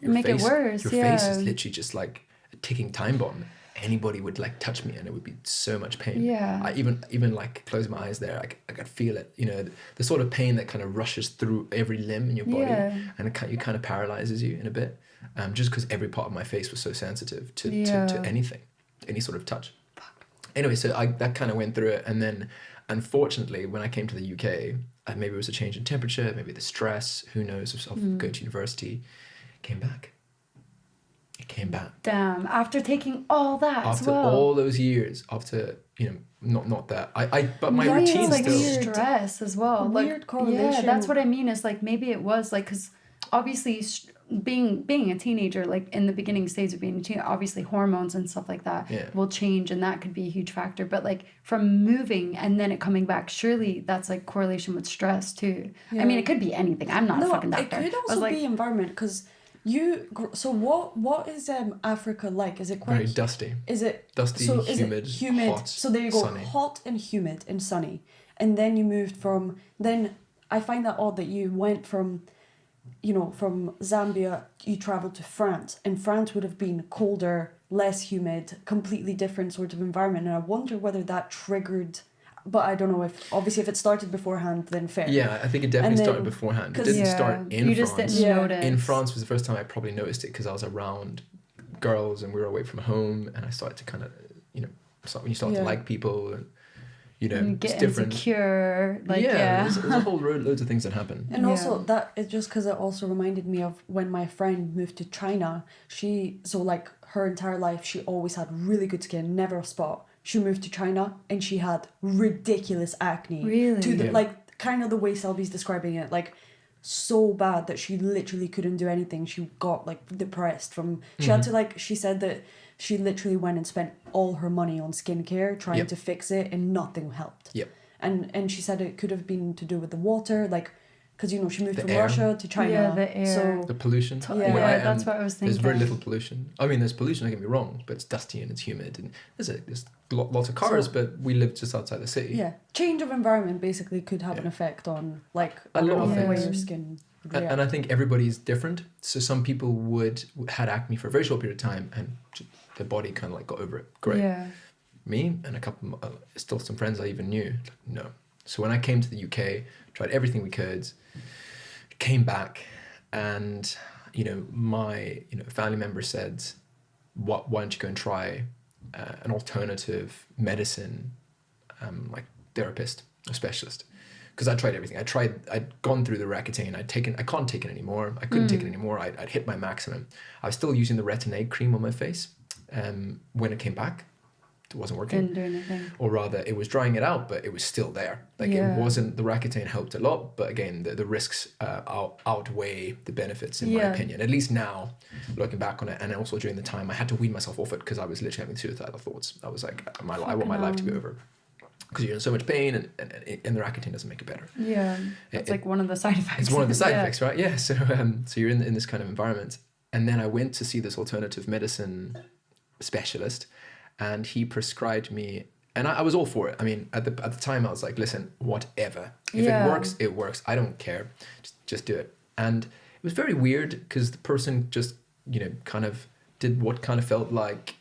make face, it worse. your face is literally just like a ticking time bomb. Anybody would like touch me and it would be so much pain. Yeah. I even like close my eyes there, I could feel it, you know, the sort of pain that kind of rushes through every limb in your body, and it kind of paralyzes you in a bit, just because every part of my face was so sensitive to anything, any sort of touch. Anyway, so that kind of went through it, and then unfortunately when I came to the UK, maybe it was a change in temperature, maybe the stress, who knows, of going to university, came back. It came back. Damn, after taking all that after as well. all those years, after, you know, not that but my routine like still stress as well. Weird correlation. Yeah, that's what I mean. Is like maybe it was like, because obviously being a teenager, like in the beginning stage of being a teenager, obviously hormones and stuff like that will change, and that could be a huge factor. But like from moving and then it coming back, surely that's like correlation with stress too. I mean, it could be anything. I'm not a fucking doctor. It could also be environment, because so what is Africa like? Is it quite very dusty? Is it dusty, so humid, hot, so there you go, sunny. hot and humid and sunny, and then you moved from. Then I find that odd that you went from, you know, from Zambia you traveled to France, and France would have been colder, less humid, completely different sort of environment, and I wonder whether that triggered. But I don't know if it started beforehand, then fair. Yeah, I think it definitely started beforehand. It didn't start in France. You just didn't notice. In France was the first time I probably noticed it, because I was around girls and we were away from home, and I started to kind of, you know, when you start to like people, and you know, and get it's different. Insecure, like there's a whole loads of things that happen. And also that it's just because it also reminded me of when my friend moved to China. Like her entire life she always had really good skin, never a spot. She moved to China and she had ridiculous acne. Really? To the, like kind of the way Selby's describing it, like so bad that she literally couldn't do anything. She got like depressed from. She had to like. She said that she literally went and spent all her money on skincare trying to fix it, and nothing helped. Yep. And she said it could have been to do with the water, like. Because, you know, she moved from air. Russia to China. Yeah, the air. So the pollution. That's what I was thinking. There's very little pollution. I mean, there's pollution, don't get me wrong, but it's dusty and it's humid. And there's lots of cars, but we live just outside the city. Yeah. Change of environment basically could have an effect on, like, a lot of the way things. your skin reacts. And I think everybody's different. So some people had acne for a very short period of time and their body kind of like got over it. Great. Yeah. Me and a couple, still some friends I even knew, like, no. So when I came to the UK, tried everything we could, came back, and you know, my family member said, why don't you go and try an alternative medicine like therapist or specialist? Because I tried everything. I'd gone through the Roaccutane. I can't take it anymore. I couldn't take it anymore. I'd hit my maximum. I was still using the Retin-A cream on my face. When it came back, it wasn't working. Didn't do anything. Or rather, it was drying it out, but it was still there. Like it wasn't, the Roaccutane helped a lot, but again, the risks outweigh the benefits in my opinion. At least now, looking back on it, and also during the time, I had to wean myself off it because I was literally having suicidal thoughts. I was like, I want my life to be over. Because you're in so much pain, and the Roaccutane doesn't make it better. Yeah, it's like one of the side effects. It's one of the side effects, right? Yeah. So you're in this kind of environment, and then I went to see this alternative medicine specialist, and he prescribed me, and I was all for it. I mean, at the time, I was like, listen, whatever. If it works, it works. I don't care. Just do it. And it was very weird because the person just, kind of did what kind of felt like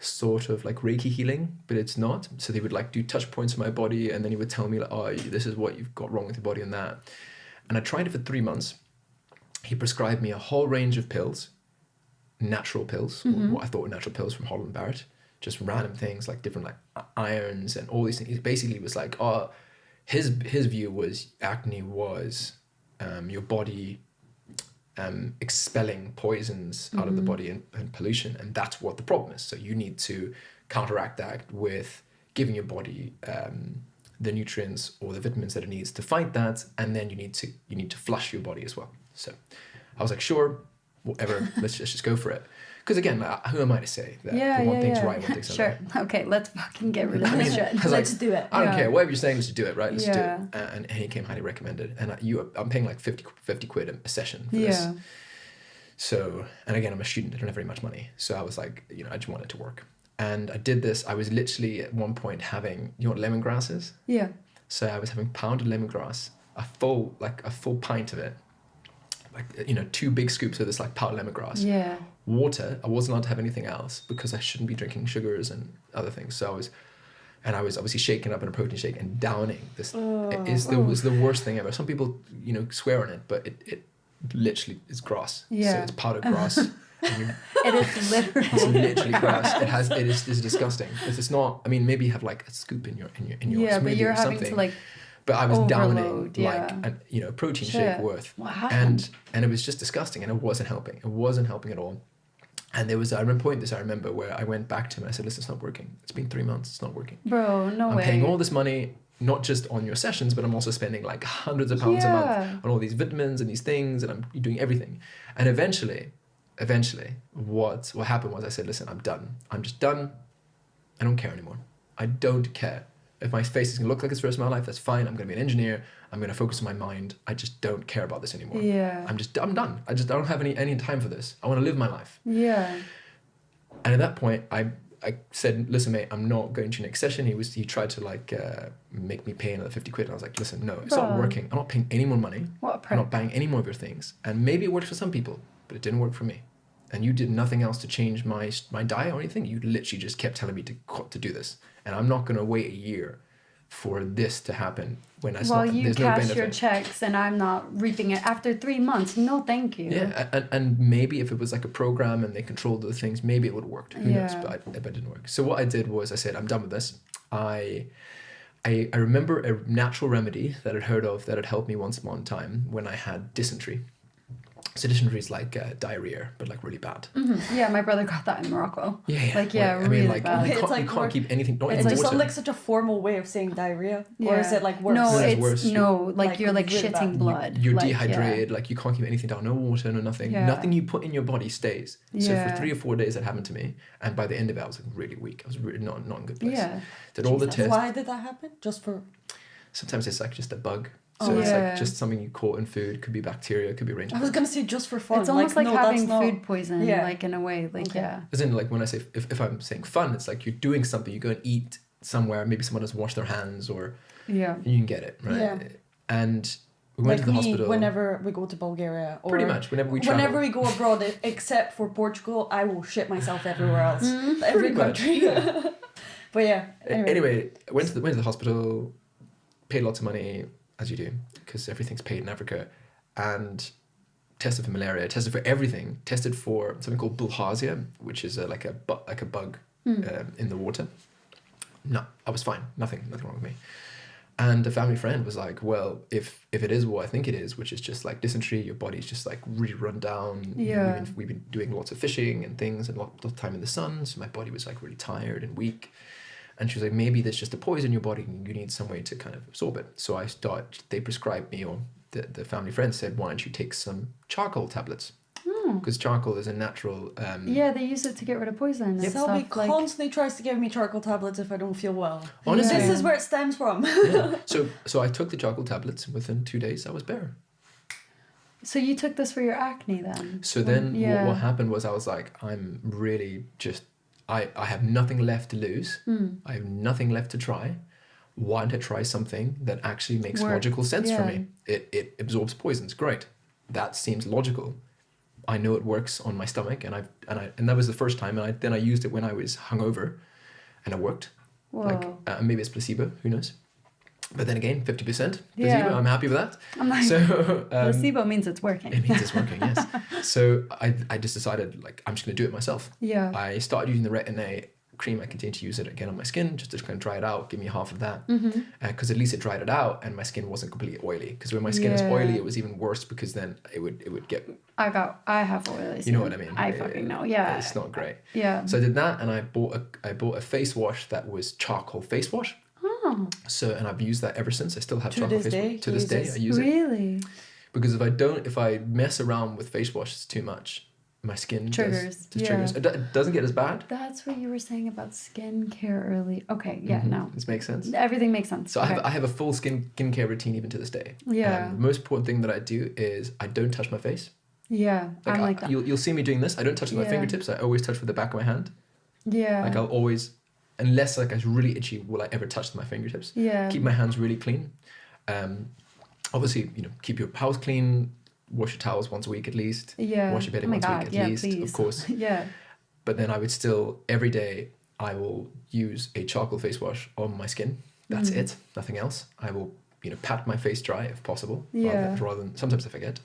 sort of like Reiki healing, but it's not. So they would like do touch points on my body, and then he would tell me like, oh, this is what you've got wrong with your body and that. And I tried it for 3 months. He prescribed me a whole range of pills, natural pills, what I thought were natural pills from Holland Barrett, just random things like different like irons and all these things. He basically was like, oh, his view was acne was your body expelling poisons out of the body and pollution, and that's what the problem is. So you need to counteract that with giving your body the nutrients or the vitamins that it needs to fight that, and then you need to flush your body as well. So I was like, sure, whatever, let's just go for it. Because again, who am I to say that one thing's right, one thing's sure. not? Okay, let's fucking get rid of this shit. Let's do it. I don't care. Whatever you're saying, let's do it, right? Let's do it. And he came highly recommended. And I'm paying like 50 quid a session for this. So, and again, I'm a student. I don't have very much money. So I was like, I just want it to work. And I did this. I was literally at one point having, you know what lemongrass is? Yeah. So I was having pounded lemongrass, a full pint of it, like 2 big scoops of this like powdered lemongrass. Yeah. Water. I wasn't allowed to have anything else because I shouldn't be drinking sugars and other things. So I was obviously shaking up in a protein shake and downing this. It was the worst thing ever. Some people swear on it, but it literally is grass. Yeah. So it's powdered grass. It is literally. It's literally grass. It is disgusting. It's not. I mean, maybe you have like a scoop in your Yeah, but smoothie you're or having something. to like. But I was downing overload, yeah. like a protein Shit. shake worth. What happened? And it was just disgusting, and it wasn't helping. It wasn't helping at all. And there was I remember where I went back to him and I said, listen, it's not working. It's been 3 months. It's not working. Bro, no way. I'm paying all this money, not just on your sessions, but I'm also spending like hundreds of pounds a month on all these vitamins and these things, and I'm doing everything. And eventually, what happened was I said, listen, I'm done. I'm just done. I don't care anymore. I don't care. If my face is going to look like it's the rest of my life, that's fine. I'm going to be an engineer. I'm going to focus on my mind. I just don't care about this anymore. Yeah. I'm done. I don't have any time for this. I want to live my life. Yeah. And at that point, I said, listen, mate, I'm not going to your next session. He tried to like make me pay another 50 quid. And I was like, listen, no, it's not working. I'm not paying any more money. What a prick. I'm not buying any more of your things. And maybe it worked for some people, but it didn't work for me. And you did nothing else to change my diet or anything. You literally just kept telling me to do this. And I'm not going to wait a year for this to happen when there's no benefit. Your checks and I'm not reaping it after 3 months. No, thank you. Yeah, and maybe if it was like a program and they controlled the things, maybe it would have worked. Who knows? But it didn't work. So what I did was I said, I'm done with this. I remember a natural remedy that I'd heard of that had helped me once upon a time when I had dysentery. So dysentery is like diarrhea, but like really bad. Mm-hmm. Yeah, my brother got that in Morocco. Yeah. Like, yeah, I really mean, like, bad. you can't keep anything, not It's even just water. not like such a formal way of saying diarrhea, Yeah. or is it like worse? No, It's worse. like you're like really shitting bad. blood. You're like, dehydrated, like you can't keep anything down, no water, no nothing. Yeah. Nothing you put in your body stays. So Yeah. for 3 or 4 days that happened to me, and by the end of it I was like really weak. I was really not in a good place. Yeah. Did all the Jesus. tests. Why did that happen? Just for... Sometimes it's like just a bug. So it's like just something you caught in food. Could be bacteria, could be a range. I was gonna say just for fun. It's almost like no, having that's not... food poison, like in a way. Like, Okay. yeah. As in, like when I say, if I'm saying fun, it's like you're doing something, you go and eat somewhere, maybe someone has washed their hands or Yeah. you can get it, right? Yeah. And we went like to the me, hospital. whenever we go to Bulgaria, or Pretty much, whenever we travel. whenever we go abroad, except for Portugal, I will shit myself everywhere else, every Pretty much, country. But yeah, anyway, I went to the hospital, paid lots of money, as you do, because everything's paid in Africa, and tested for malaria, tested for everything, tested for something called bilharzia, which is like a bug in the water. No, I was fine, nothing wrong with me. And a family friend was like, well, if it is what I think it is, which is just like dysentery, your body's just like really run down. Yeah. We've been doing lots of fishing and things and lots of time in the sun, so my body was like really tired and weak. And she was like, maybe there's just a poison in your body and you need some way to kind of absorb it. So they prescribed me, or the family friend said, why don't you take some charcoal tablets? Because charcoal is a natural... yeah, they use it to get rid of poison and Selby stuff. Like, constantly tries to give me charcoal tablets if I don't feel well. Honestly. This is where it stems from. Yeah. So I took the charcoal tablets, and within 2 days I was better. so you took this for your acne then? So then what happened was I was like, I'm really just... I have nothing left to lose. I have nothing left to try. Why don't I try something that actually makes logical sense for me? It absorbs poisons. Great. That seems logical. I know it works on my stomach, and that was the first time. And then I used it when I was hungover, and it worked. Whoa. Like maybe it's placebo. Who knows? But then again, 50% placebo. Yeah. I'm happy with that. I'm like, so placebo means it's working. it means it's working. Yes. So I just decided, like, I'm just going to do it myself. Yeah. I started using the Retin-A cream. I continued to use it again on my skin just to kind of dry it out, give me half of that, because at least it dried it out and my skin wasn't completely oily. Because when my skin is oily, it was even worse, because then it would get... I have oily skin. You know what I mean? I fucking know. Yeah. It's not great. Yeah. So I did that, and I bought a face wash that was charcoal face wash. Oh. So, and I've used that ever since. I still have To charcoal this face day, wash. To this day, I use it. Really? Because if I mess around with face washes too much, my skin triggers. triggers. It doesn't get as bad. That's what you were saying about skincare early. Okay, yeah, no. This makes sense. Everything makes sense. So okay. I have a full skincare routine even to this day. Yeah. The most important thing that I do is I don't touch my face. Yeah, I'm like that. You'll see me doing this. I don't touch with my fingertips. I always touch with the back of my hand. Yeah. Like I'll always, unless like it's really itchy, will I ever touch my fingertips. Yeah. Keep my hands really clean. Obviously, keep your house clean. wash your towels once a week at least. Yeah. Wash your bedding once a week at least, please. of course. Yeah. But then I would still, every day, I will use a charcoal face wash on my skin. That's it, nothing else. I will, pat my face dry if possible, rather than, sometimes I forget.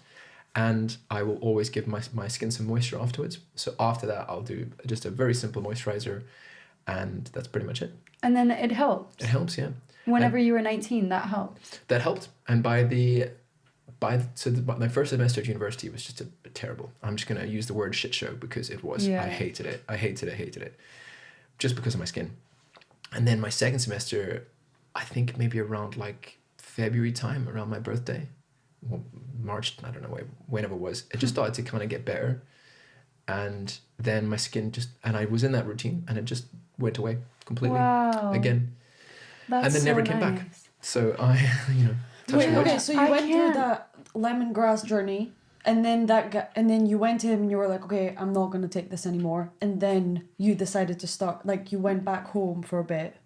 And I will always give my skin some moisture afterwards. So after that, I'll do just a very simple moisturizer, and that's pretty much it. And then it helped. It helps, yeah. Whenever you were 19, that helped. That helped. And my first semester at university was just a terrible. I'm just going to use the word shit show because it was. Yeah. I hated it. Just because of my skin. And then my second semester, I think maybe around like February time, around my birthday, March, I don't know, whenever it was, it just started to kind of get better. And then my skin and I was in that routine, and it just went away completely again. That's and then never came back. So I, so you went through that lemongrass journey, and then you went in and you were like, okay, I'm not going to take this anymore. And then you decided to start, like, you went back home for a bit.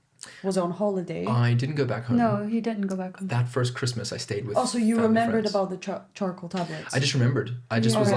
Was on holiday. I didn't go back home. No, he didn't go back home. That first Christmas I stayed with so you remembered friends. about the charcoal tablets. I just remembered. I just was like,